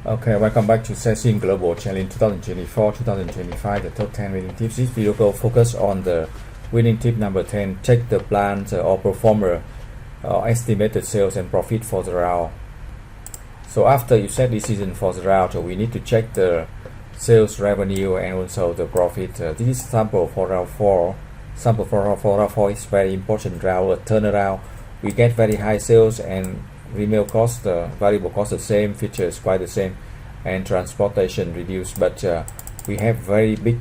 Okay, welcome back to Cesim Global Challenge 2024-2025, the top 10 winning tips. This video will focus on the winning tip number 10. Check the plan or performer estimated sales and profit for the round. So after you set decision for the round, we need to check the sales revenue and also the profit. This is sample for round 4. Sample for round 4 is very important round. Turnaround, we get very high sales and remail cost, variable cost the same, features quite the same, and transportation reduced, but we have very big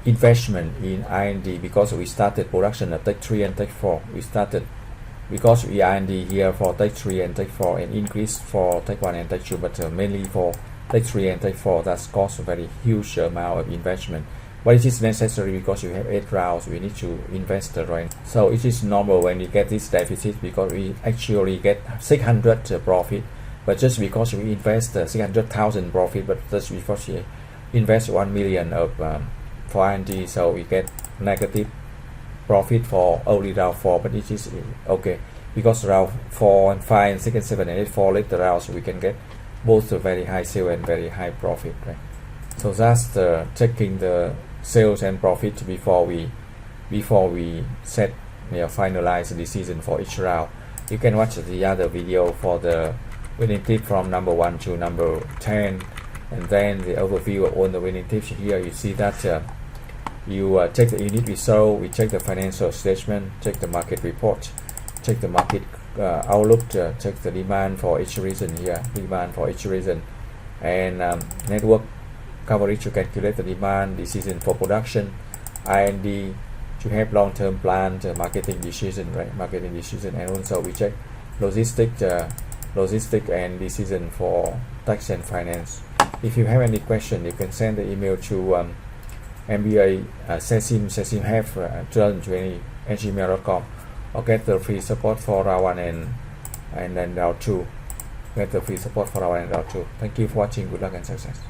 investment in R&D because we started production at Tech 3 and Tech 4. We started because we R&D here for Tech 3 and Tech 4 and increase for Tech 1 and Tech 2, but mainly for Tech 3 and Tech 4 that's cost a very huge amount of investment. But it is necessary because you have 8 rounds, we need to invest right. So it is normal when we get this deficit because we actually get 600 profit, but just because we invest 600,000 profit, but just because we invest 1 million of for R&D, so we get negative profit for only round 4, but it is okay because round 4 and 5 and 6 and 7 and 8 4 later rounds we can get both a very high sale and very high profit, right? So that's checking the sales and profit before we set finalize the decision for each round. You can watch the other video for the winning tip from number 1 to number 10, and then the overview of all the winning tips. Here you see that you check the unit result, we check the financial statement, check the market report, check the market outlook, check the demand for each region here, demand for each region, and network coverage to calculate the demand, decision for production, R&D to have long-term plan, marketing decision, right? Marketing decision, and also we check logistic and decision for tax and finance. If you have any question, you can send the email to MBA Cesim have 2020 at gmail.com, or get the free support for round 1 and then round 2. Get the free support for round 1 and round 2. Thank you for watching. Good luck and success.